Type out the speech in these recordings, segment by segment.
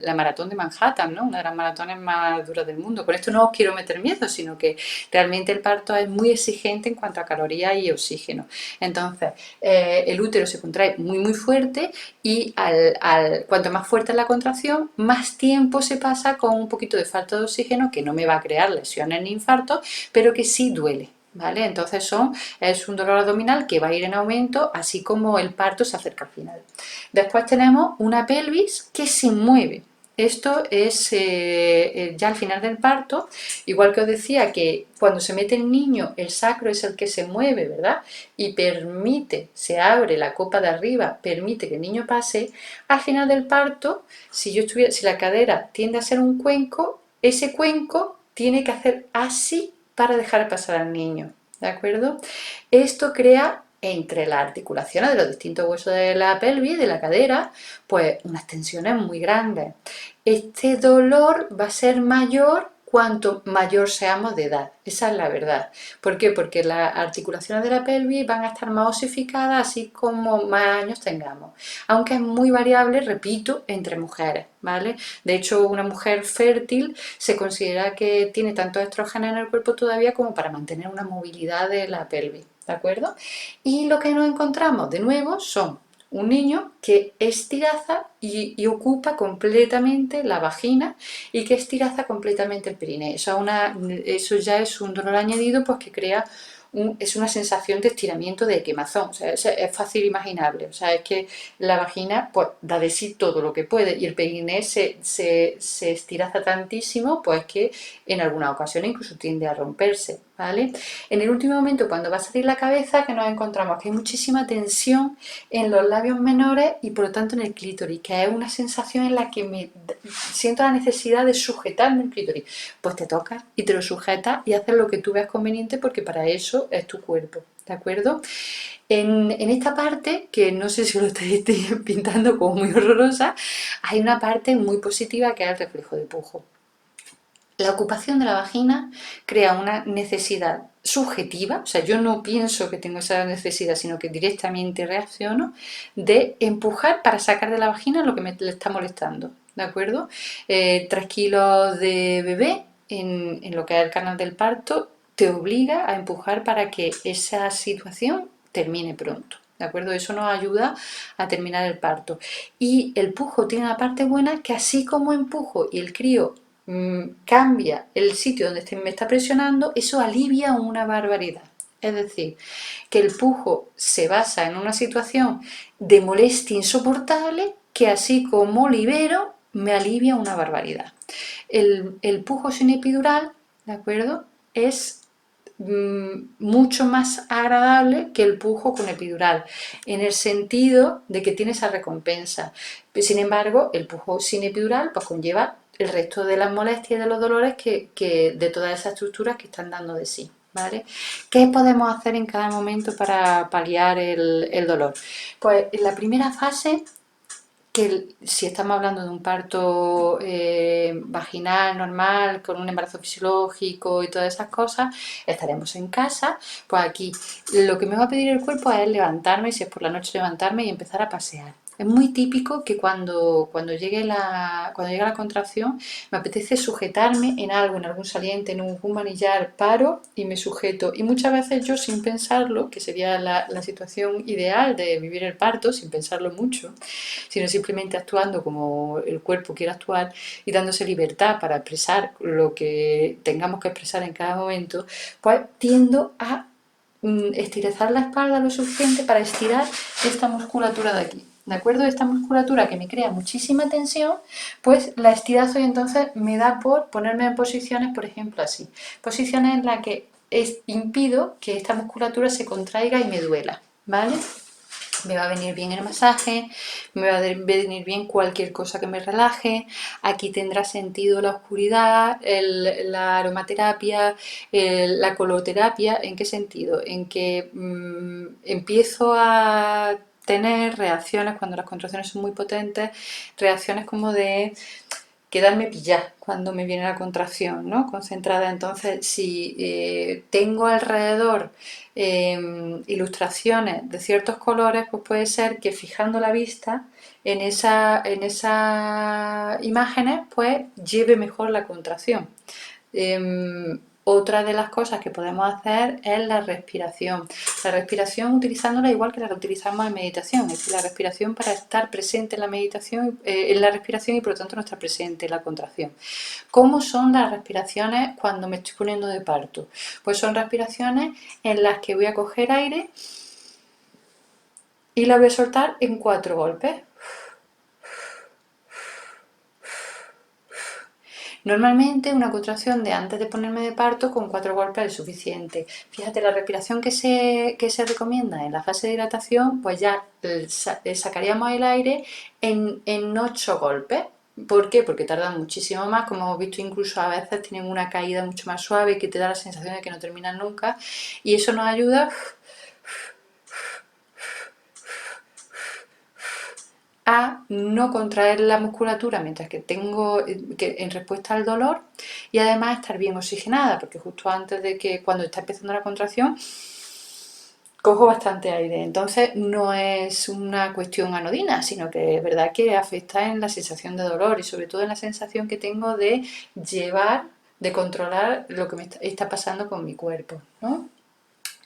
la maratón de Manhattan, ¿no? Una de las maratones más duras del mundo. Con esto no os quiero meter miedo, sino que realmente el parto es muy exigente en cuanto a calorías y oxígeno. Entonces, el útero se contrae muy muy fuerte y cuanto más fuerte es la contracción, más tiempo se pasa con un poquito de falta de oxígeno, que no me va a crear lesiones ni infartos, pero que sí duele. ¿Vale? Entonces es un dolor abdominal que va a ir en aumento, así como el parto se acerca al final. Después tenemos una pelvis que se mueve. Esto es ya al final del parto, igual que os decía que cuando se mete el niño, el sacro es el que se mueve, ¿verdad? Y permite, se abre la copa de arriba, permite que el niño pase. Al final del parto, si la cadera tiende a ser un cuenco, ese cuenco tiene que hacer así para dejar pasar al niño, ¿de acuerdo? Esto crea entre las articulaciones de los distintos huesos de la pelvis, de la cadera, pues unas tensiones muy grandes. Este dolor va a ser mayor cuanto mayor seamos de edad, esa es la verdad. ¿Por qué? Porque las articulaciones de la pelvis van a estar más osificadas así como más años tengamos, aunque es muy variable, repito, entre mujeres, ¿vale? De hecho, una mujer fértil se considera que tiene tanto estrógeno en el cuerpo todavía como para mantener una movilidad de la pelvis, ¿de acuerdo? Y lo que nos encontramos de nuevo son un niño que estiraza y ocupa completamente la vagina y que estiraza completamente el perineo. Eso ya es un dolor añadido pues que crea es una sensación de estiramiento de quemazón, o sea, es fácil imaginable, o sea, es que la vagina pues da de sí todo lo que puede y el perineo se estiraza tantísimo pues que en algunas ocasiones incluso tiende a romperse, ¿vale? En el último momento cuando va a salir la cabeza que nos encontramos que hay muchísima tensión en los labios menores y por lo tanto en el clítoris, que es una sensación en la que siento la necesidad de sujetarme el clítoris. Pues te tocas y te lo sujetas y haces lo que tú veas conveniente porque para eso es tu cuerpo, ¿de acuerdo? En esta parte, que no sé si lo estoy pintando como muy horrorosa, hay una parte muy positiva que es el reflejo de pujo. La ocupación de la vagina crea una necesidad subjetiva, o sea, yo no pienso que tengo esa necesidad, sino que directamente reacciono de empujar para sacar de la vagina lo que le está molestando, ¿de acuerdo? 3 kilos de bebé en lo que es el canal del parto te obliga a empujar para que esa situación termine pronto. ¿De acuerdo? Eso nos ayuda a terminar el parto. Y el pujo tiene una parte buena que así como empujo y el crío cambia el sitio donde me está presionando, eso alivia una barbaridad. Es decir, que el pujo se basa en una situación de molestia insoportable que así como libero, me alivia una barbaridad. El pujo sin epidural, ¿de acuerdo? Es mucho más agradable que el pujo con epidural, en el sentido de que tiene esa recompensa. Sin embargo, el pujo sin epidural pues conlleva el resto de las molestias y de los dolores que de todas esas estructuras que están dando de sí. ¿Vale? ¿Qué podemos hacer en cada momento para paliar el dolor? Pues en la primera fase que si estamos hablando de un parto vaginal normal, con un embarazo fisiológico y todas esas cosas, estaremos en casa, pues aquí lo que me va a pedir el cuerpo es levantarme, si es por la noche levantarme y empezar a pasear. Es muy típico que cuando llegue la contracción me apetece sujetarme en algo, en algún saliente, en un manillar, paro y me sujeto. Y muchas veces yo sin pensarlo, que sería la situación ideal de vivir el parto, sin pensarlo mucho, sino simplemente actuando como el cuerpo quiere actuar y dándose libertad para expresar lo que tengamos que expresar en cada momento, pues tiendo a estirezar la espalda lo suficiente para estirar esta musculatura de aquí. ¿De acuerdo? Esta musculatura que me crea muchísima tensión, pues la estirazo y entonces me da por ponerme en posiciones, por ejemplo, así. Posiciones en las que impido que esta musculatura se contraiga y me duela, ¿vale? Me va a venir bien el masaje, me va a venir bien cualquier cosa que me relaje. Aquí tendrá sentido la oscuridad, la aromaterapia, la coloterapia. ¿En qué sentido? En que empiezo a tener reacciones cuando las contracciones son muy potentes, reacciones como de quedarme pillada cuando me viene la contracción, ¿no? Concentrada. Entonces, si tengo alrededor ilustraciones de ciertos colores, pues puede ser que fijando la vista en esas imágenes, pues lleve mejor la contracción. Otra de las cosas que podemos hacer es la respiración. La respiración utilizándola igual que la que utilizamos en meditación, es decir, la respiración para estar presente en la meditación, en la respiración y por lo tanto no estar presente en la contracción. ¿Cómo son las respiraciones cuando me estoy poniendo de parto? Pues son respiraciones en las que voy a coger aire y la voy a soltar en 4 golpes. Normalmente una contracción de antes de ponerme de parto con 4 golpes es suficiente. Fíjate, la respiración que se recomienda en la fase de dilatación, pues ya sacaríamos el aire en 8 golpes. ¿Por qué? Porque tardan muchísimo más, como hemos visto, incluso a veces tienen una caída mucho más suave que te da la sensación de que no terminan nunca, y eso nos ayuda a no contraer la musculatura mientras que tengo que en respuesta al dolor, y además estar bien oxigenada, porque justo antes de que cuando está empezando la contracción cojo bastante aire. Entonces no es una cuestión anodina, sino que es verdad que afecta en la sensación de dolor y sobre todo en la sensación que tengo de llevar, de controlar lo que me está pasando con mi cuerpo, ¿no?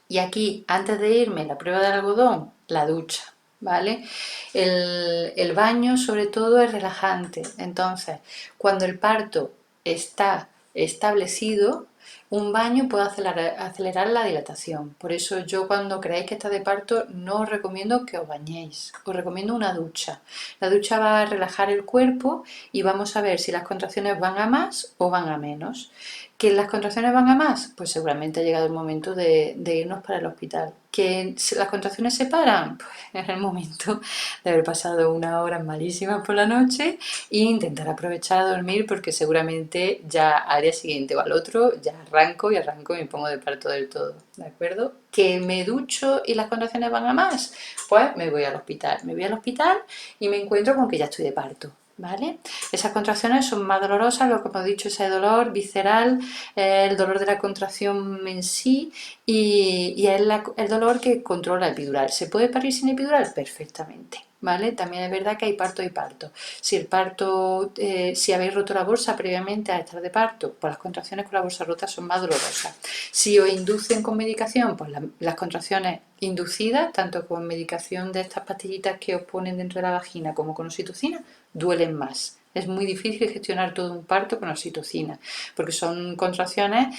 Y aquí, antes de irme, la prueba de algodón, la ducha, ¿vale? El baño, sobre todo, es relajante. Entonces, cuando el parto está establecido, un baño puede acelerar la dilatación. Por eso yo, cuando creáis que está de parto, no os recomiendo que os bañéis. Os recomiendo una ducha. La ducha va a relajar el cuerpo y vamos a ver si las contracciones van a más o van a menos. ¿Que las contracciones van a más? Pues seguramente ha llegado el momento de irnos para el hospital. ¿Que las contracciones se paran? Pues es el momento de haber pasado unas horas malísimas por la noche e intentar aprovechar a dormir, porque seguramente ya al día siguiente o al otro ya arranco y me pongo de parto del todo, ¿de acuerdo? ¿Que me ducho y las contracciones van a más? Pues me voy al hospital. Me voy al hospital y me encuentro con que ya estoy de parto, ¿vale? Esas contracciones son más dolorosas, lo que hemos dicho, ese dolor visceral, el dolor de la contracción en sí, y es el dolor que controla el epidural. ¿Se puede parir sin epidural? Perfectamente, ¿vale? También es verdad que hay parto y parto. Si el parto, si habéis roto la bolsa previamente a estar de parto, pues las contracciones con la bolsa rota son más dolorosas. Si os inducen con medicación, pues las contracciones inducidas, tanto con medicación de estas pastillitas que os ponen dentro de la vagina como con oxitocina, duelen más. Es muy difícil gestionar todo un parto con oxitocina, porque son contracciones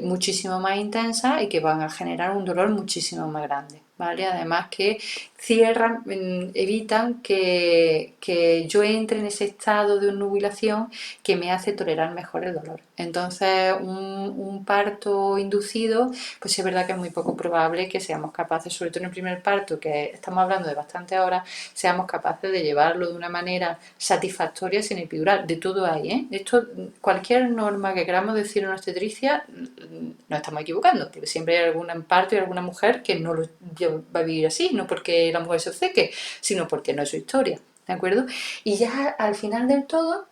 muchísimo más intensas y que van a generar un dolor muchísimo más grande, ¿vale? Además que cierran, evitan que yo entre en ese estado de obnubilación que me hace tolerar mejor el dolor. Entonces, un parto inducido, pues es verdad que es muy poco probable que seamos capaces, sobre todo en el primer parto, que estamos hablando de bastantes horas, seamos capaces de llevarlo de una manera satisfactoria sin epidural. De todo hay, ¿eh? Esto, cualquier norma que queramos decir en obstetricia, nos estamos equivocando, porque siempre hay algún parto y alguna mujer que no lo va a vivir así, no porque la mujer se obceque, sino porque no es su historia, ¿de acuerdo? Y ya al final del todo,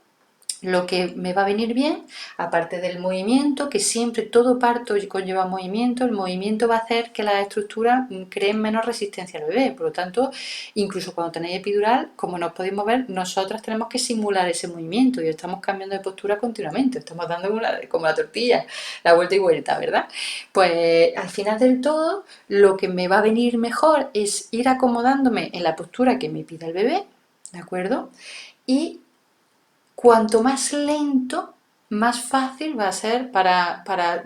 lo que me va a venir bien, aparte del movimiento, que siempre todo parto conlleva movimiento, el movimiento va a hacer que las estructuras creen menos resistencia al bebé. Por lo tanto, incluso cuando tenéis epidural, como no os podéis mover, nosotras tenemos que simular ese movimiento y estamos cambiando de postura continuamente, estamos dando como la tortilla, la vuelta y vuelta, ¿verdad? Pues al final del todo, lo que me va a venir mejor es ir acomodándome en la postura que me pida el bebé, ¿de acuerdo? Y cuanto más lento, más fácil va a ser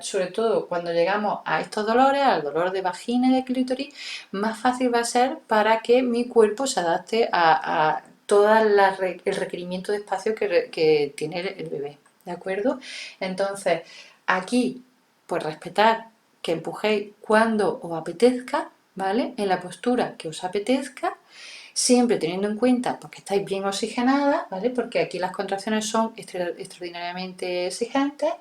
sobre todo cuando llegamos a estos dolores, al dolor de vagina y de clítoris, más fácil va a ser para que mi cuerpo se adapte a todo el requerimiento de espacio que tiene el bebé, ¿de acuerdo? Entonces, aquí, pues respetar que empujéis cuando os apetezca, ¿vale? En la postura que os apetezca, siempre teniendo en cuenta pues, que estáis bien oxigenadas, ¿vale? Porque aquí las contracciones son extraordinariamente exigentes,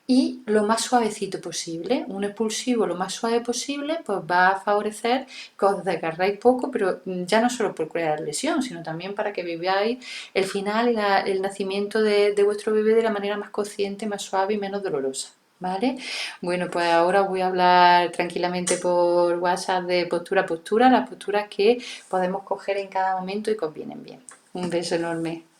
y lo más suavecito posible. Un expulsivo lo más suave posible pues va a favorecer que os desgarráis poco, pero ya no solo por crear lesión, sino también para que viváis el final y el nacimiento de vuestro bebé de la manera más consciente, más suave y menos dolorosa. ¿Vale? Bueno, pues ahora os voy a hablar tranquilamente por WhatsApp de postura a postura, las posturas que podemos coger en cada momento y que os vienen bien. Un beso enorme.